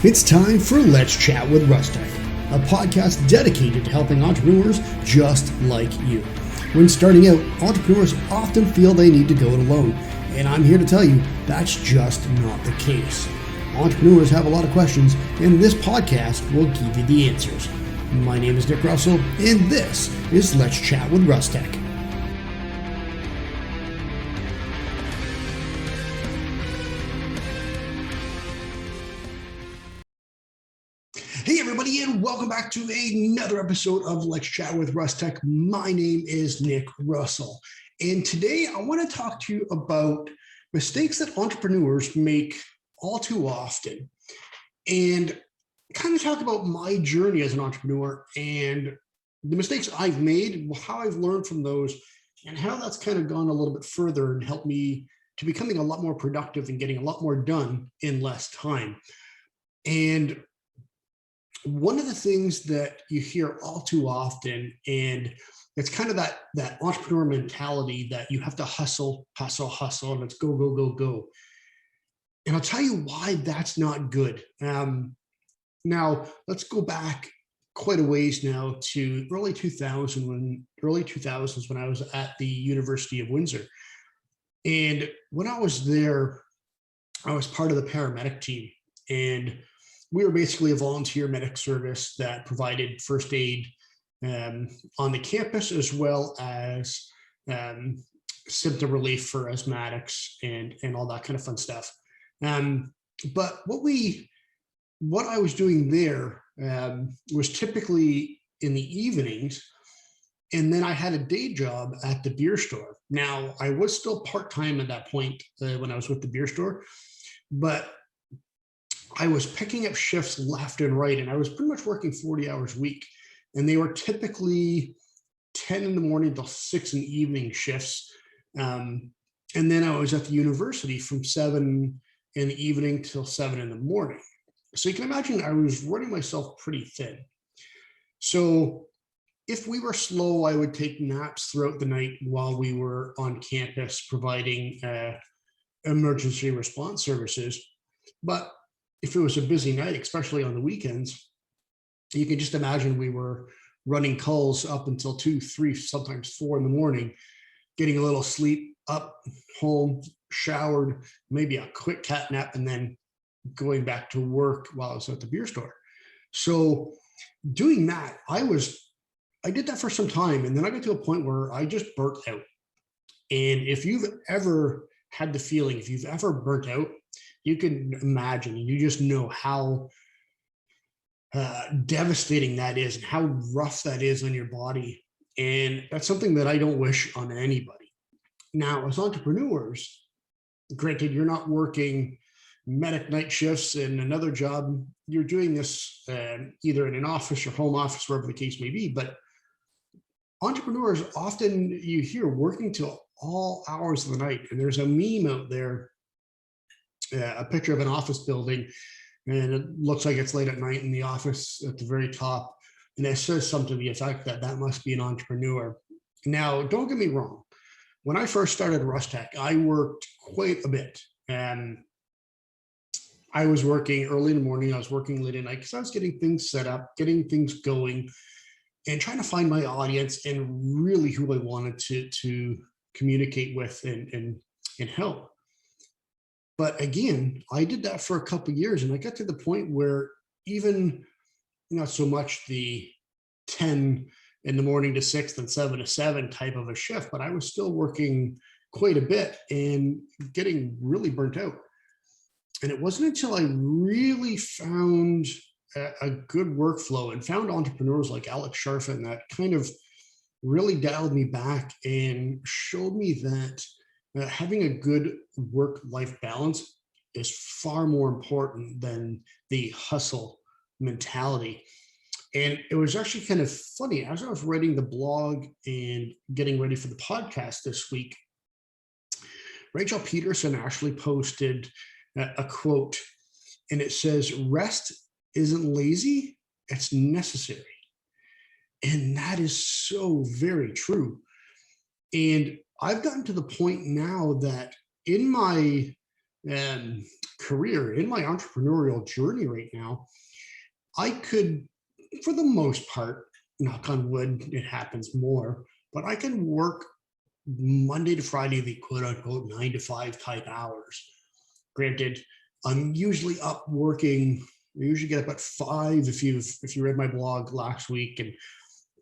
It's time for Let's Chat with Russtek, a podcast dedicated to helping entrepreneurs just like you. When starting out, entrepreneurs often feel they need to go it alone, and I'm here to tell you that's just not the case. Entrepreneurs have a lot of questions, and this podcast will give you the answers. My name is Nick Russell, and this is Let's Chat with Russtek. Hey everybody, and welcome back to another episode of Let's Chat with Russtek. My name is Nick Russell, and today I want to talk to you about mistakes that entrepreneurs make all too often, and kind of talk about my journey as an entrepreneur and the mistakes I've made, how I've learned from those, and how that's kind of gone a little bit further and helped me to becoming a lot more productive and getting a lot more done in less time. And one of the things that you hear all too often, and it's kind of that entrepreneur mentality that you have to hustle, and let's go. And I'll tell you why that's not good. Now, let's go back quite a ways now to early 2000s when I was at the University of Windsor. And when I was there, I was part of the paramedic team. And we were basically a volunteer medic service that provided first aid on the campus, as well as symptom relief for asthmatics and all that kind of fun stuff. But what I was doing there was typically in the evenings, and then I had a day job at the beer store. Now, I was still part-time at that point when I was with the beer store, but I was picking up shifts left and right, and I was pretty much working 40 hours a week. And they were typically 10 in the morning till 6 in the evening shifts. And then I was at the university from 7 in the evening till 7 in the morning. So you can imagine I was running myself pretty thin. So if we were slow, I would take naps throughout the night while we were on campus providing emergency response services. But if it was a busy night, especially on the weekends, you can just imagine we were running calls up until 2, 3, sometimes 4 in the morning, getting a little sleep, up, home, showered, maybe a quick cat nap, and then going back to work while I was at the beer store. So doing that, I did that for some time, and then I got to a point where I just burnt out. And if you've ever had the feeling, if you've ever burnt out, you can imagine, and you just know how devastating that is and how rough that is on your body. And that's something that I don't wish on anybody. Now, as entrepreneurs, granted, you're not working medic night shifts and another job. You're doing this either in an office or home office, wherever the case may be. But entrepreneurs, often you hear working till all hours of the night. And there's a meme out there, a picture of an office building, and it looks like it's late at night in the office at the very top. And it says something to the effect that must be an entrepreneur. Now, don't get me wrong. When I first started Russtek, I worked quite a bit. And I was working early in the morning. I was working late at night because I was getting things set up, getting things going, and trying to find my audience and really who I wanted to communicate with and help. But again, I did that for a couple of years, and I got to the point where even not so much the 10 in the morning to 6 and 7 to 7 type of a shift, but I was still working quite a bit and getting really burnt out. And it wasn't until I really found a good workflow and found entrepreneurs like Alex Sharfin that kind of really dialed me back and showed me that having a good work-life balance is far more important than the hustle mentality. And it was actually kind of funny. As I was writing the blog and getting ready for the podcast this week, Rachel Peterson actually posted a quote, and it says, "Rest isn't lazy, it's necessary." And that is so very true. And I've gotten to the point now that in my career, in my entrepreneurial journey right now, I could, for the most part, knock on wood, it happens more, but I can work Monday to Friday, the quote unquote 9 to 5 type hours. Granted, I'm usually up working. I usually get up at 5 if you read my blog last week, and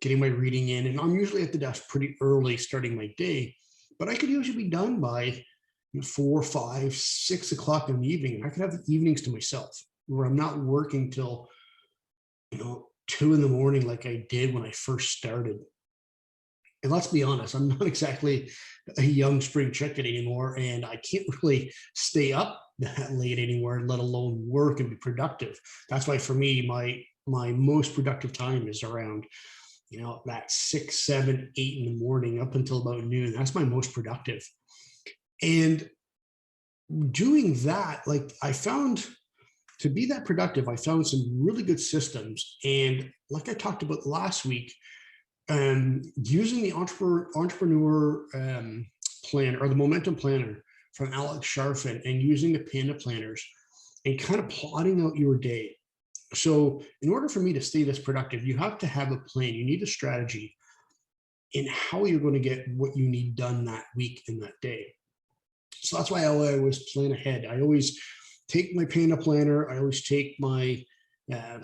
getting my reading in, and I'm usually at the desk pretty early starting my day, but I could usually be done by 4, 5, 6 o'clock in the evening. I could have the evenings to myself where I'm not working till 2 in the morning like I did when I first started. And let's be honest, I'm not exactly a young spring chicken anymore, and I can't really stay up that late anymore, let alone work and be productive. That's why for me, my most productive time is around that 6, 7, 8 in the morning up until about noon. That's my most productive. And doing that, like, I found to be that productive, I found some really good systems. And like I talked about last week, using the entrepreneur planner, or the momentum planner from Alex Sharfin, and using the Panda planners and kind of plotting out your day. So in order for me to stay this productive, you have to have a plan. You need a strategy in how you're going to get what you need done that week and that day. So that's why I always plan ahead. I always take my Panda planner. I always take my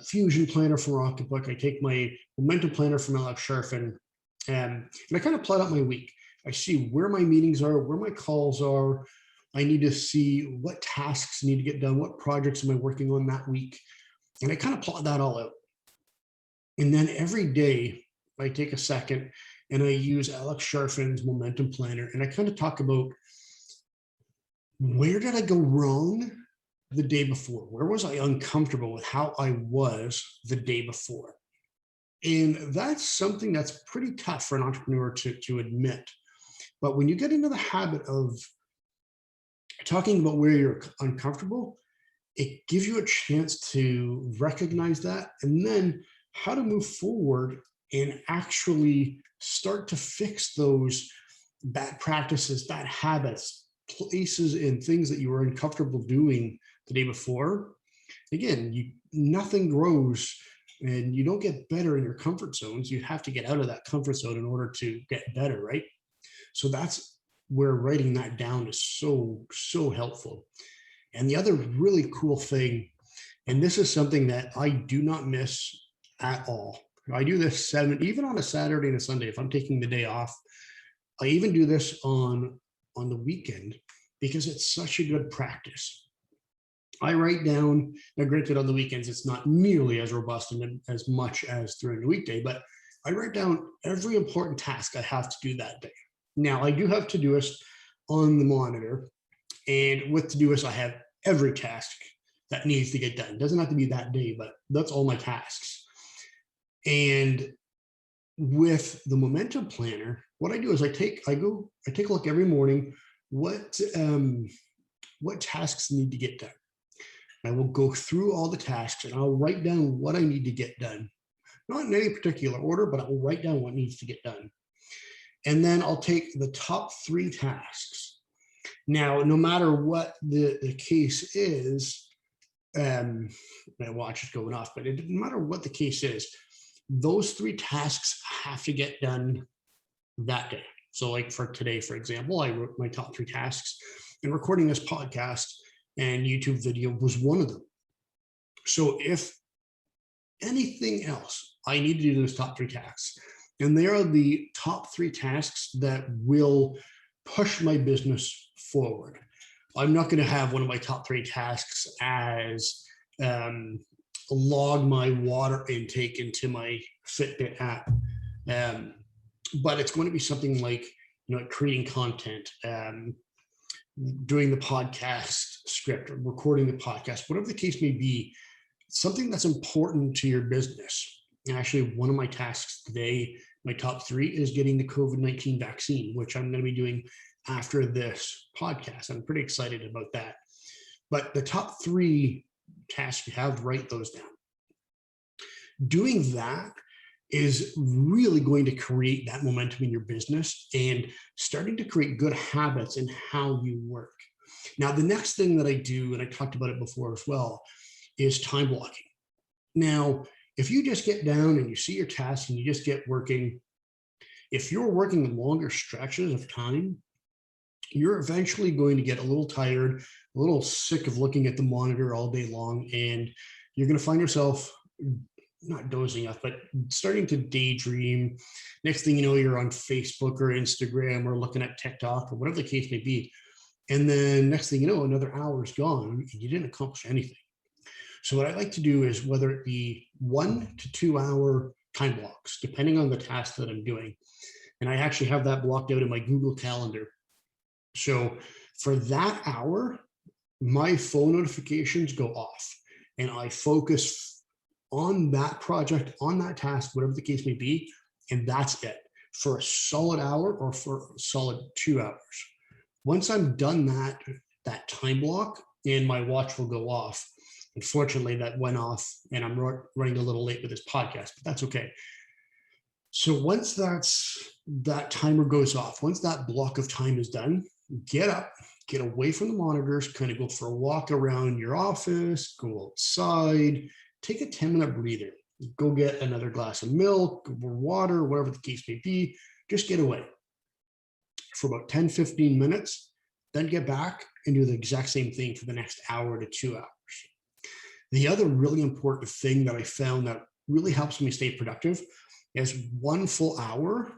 Fusion planner from Rocketbook. I take my Momentum planner from Alex Sharfin, and I kind of plot out my week. I see where my meetings are, where my calls are. I need to see what tasks need to get done, what projects am I working on that week, and I kind of plot that all out. And then every day I take a second and I use Alex Sharfin's Momentum planner, and I kind of talk about, where did I go wrong the day before? Where was I uncomfortable with how I was the day before? And that's something that's pretty tough for an entrepreneur to admit. But when you get into the habit of talking about where you're uncomfortable, it gives you a chance to recognize that, and then how to move forward and actually start to fix those bad practices, bad habits, places and things that you were uncomfortable doing the day before. Again, nothing grows and you don't get better in your comfort zones. You have to get out of that comfort zone in order to get better, right? So that's where writing that down is so, so helpful. And the other really cool thing, and this is something that I do not miss at all. I do this even on a Saturday and a Sunday. If I'm taking the day off, I even do this on the weekend because it's such a good practice. I write down, now granted on the weekends, it's not nearly as robust and as much as during the weekday, but I write down every important task I have to do that day. Now, I do have Todoist on the monitor, and with Todoist, I have every task that needs to get done. It doesn't have to be that day, but that's all my tasks. And with the Momentum planner, what I do is I take a look every morning, what tasks need to get done. I will go through all the tasks and I'll write down what I need to get done. Not in any particular order, but I'll write down what needs to get done. And then I'll take the top 3 tasks. Now, no matter what the case is, my watch is going off, but it doesn't matter what the case is, those 3 tasks have to get done that day. So like for today, for example, I wrote my top 3 tasks, and recording this podcast and YouTube video was one of them. So if anything else, I need to do those top 3 tasks. And they are the top 3 tasks that will push my business forward. I'm not going to have one of my top 3 tasks as log my water intake into my Fitbit app. But it's going to be something like, creating content, doing the podcast script, or recording the podcast, whatever the case may be, something that's important to your business. And actually, one of my tasks today, my top 3, is getting the COVID-19 vaccine, which I'm going to be doing after this podcast. I'm pretty excited about that. But the top 3 tasks you have, write those down. Doing that is really going to create that momentum in your business and starting to create good habits in how you work. Now, the next thing that I do, and I talked about it before as well, is time blocking. Now, if you just get down and you see your tasks and you just get working, if you're working longer stretches of time, you're eventually going to get a little tired, a little sick of looking at the monitor all day long, and you're going to find yourself not dozing off, but starting to daydream. Next thing you know, you're on Facebook or Instagram or looking at TikTok or whatever the case may be. And then next thing you know, another hour is gone and you didn't accomplish anything. So what I like to do is, whether it be 1 to 2 hour time blocks, depending on the task that I'm doing. And I actually have that blocked out in my Google Calendar. So for that hour, my phone notifications go off and I focus on that project, on that task, whatever the case may be. And that's it for a solid hour or for a solid 2 hours. Once I'm done that time block, and my watch will go off. Unfortunately, that went off and I'm running a little late with this podcast, but that's okay. So once that timer goes off, once that block of time is done, get up, get away from the monitors, kind of go for a walk around your office, go outside, take a 10-minute breather, go get another glass of milk or water, whatever the case may be, just get away for about 10, 15 minutes, then get back and do the exact same thing for the next hour to 2 hours. The other really important thing that I found that really helps me stay productive is 1 full hour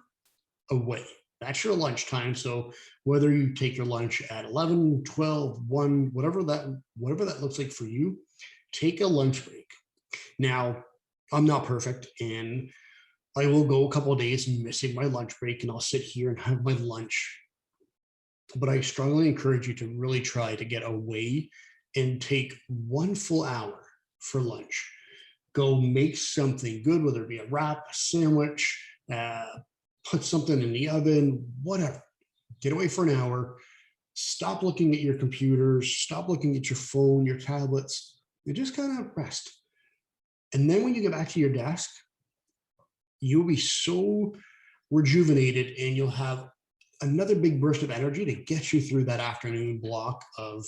away. That's your lunchtime. So whether you take your lunch at 11, 12, 1, whatever that looks like for you, take a lunch break. Now, I'm not perfect, and I will go a couple of days missing my lunch break, and I'll sit here and have my lunch. But I strongly encourage you to really try to get away and take 1 full hour for lunch. Go make something good, whether it be a wrap, a sandwich, put something in the oven, whatever. Get away for an hour. Stop looking at your computers. Stop looking at your phone, your tablets. You just kind of rest. And then when you get back to your desk, you'll be so rejuvenated and you'll have another big burst of energy to get you through that afternoon block of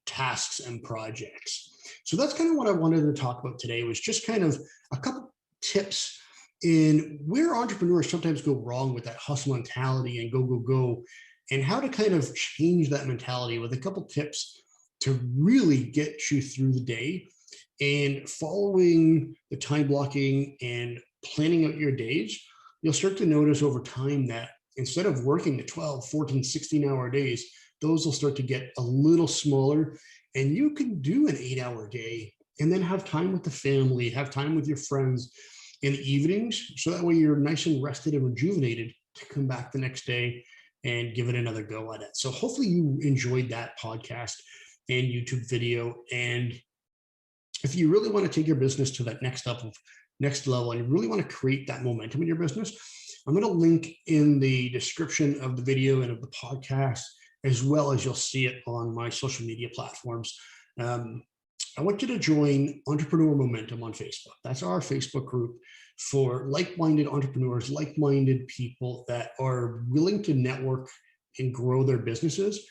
tasks and projects. So that's kind of what I wanted to talk about today, was just kind of a couple tips in where entrepreneurs sometimes go wrong with that hustle mentality and go, and how to kind of change that mentality with a couple tips to really get you through the day. And following the time blocking and planning out your days, you'll start to notice over time that instead of working the 12, 14, 16-hour days, those will start to get a little smaller, and you can do an 8-hour day and then have time with the family, have time with your friends in the evenings. So that way you're nice and rested and rejuvenated to come back the next day and give it another go at it. So hopefully you enjoyed that podcast and YouTube video. And if you really want to take your business to that next level, and you really want to create that momentum in your business, I'm going to link in the description of the video and of the podcast, as well as you'll see it on my social media platforms. I want you to join Entrepreneur Momentum on Facebook. That's our Facebook group for like-minded entrepreneurs, like-minded people that are willing to network and grow their businesses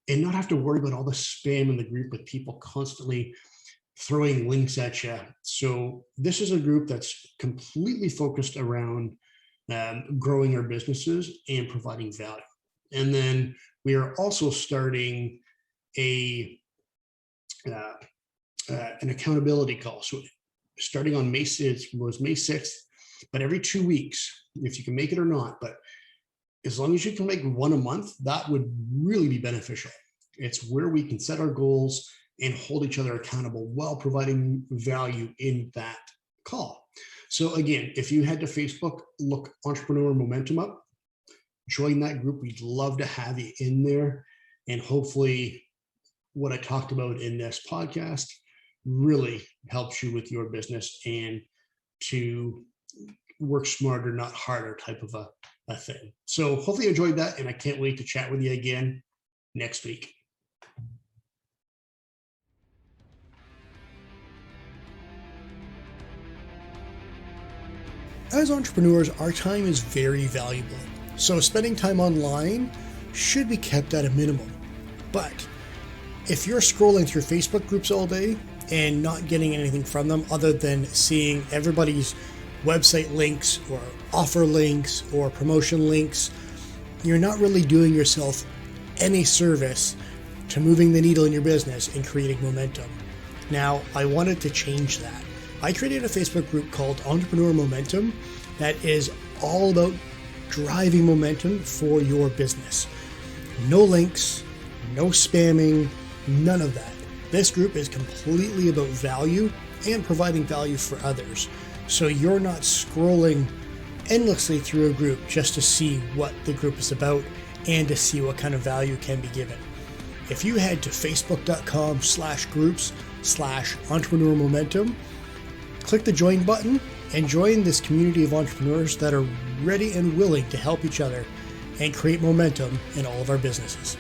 and not have to worry about all the spam in the group with people constantly throwing links at you. So this is a group that's completely focused around growing our businesses and providing value. And then we are also starting an accountability call. So starting on May 6th, but every 2 weeks, if you can make it or not, but as long as you can make one a month, that would really be beneficial. It's where we can set our goals and hold each other accountable while providing value in that call. So again, if you head to Facebook, look Entrepreneur Momentum up, join that group. We'd love to have you in there. And hopefully what I talked about in this podcast really helps you with your business and to work smarter, not harder type of a thing. So hopefully you enjoyed that, and I can't wait to chat with you again next week. As entrepreneurs, our time is very valuable. So spending time online should be kept at a minimum. But If you're scrolling through Facebook groups all day and not getting anything from them other than seeing everybody's website links or offer links or promotion links, you're not really doing yourself any service to moving the needle in your business and creating momentum. Now, I wanted to change that. I created a Facebook group called Entrepreneur Momentum that is all about driving momentum for your business. No links, no spamming, none of that. This group is completely about value and providing value for others. So you're not scrolling endlessly through a group just to see what the group is about and to see what kind of value can be given. If you head to facebook.com/groups/entrepreneur momentum, click the join button and join this community of entrepreneurs that are ready and willing to help each other and create momentum in all of our businesses.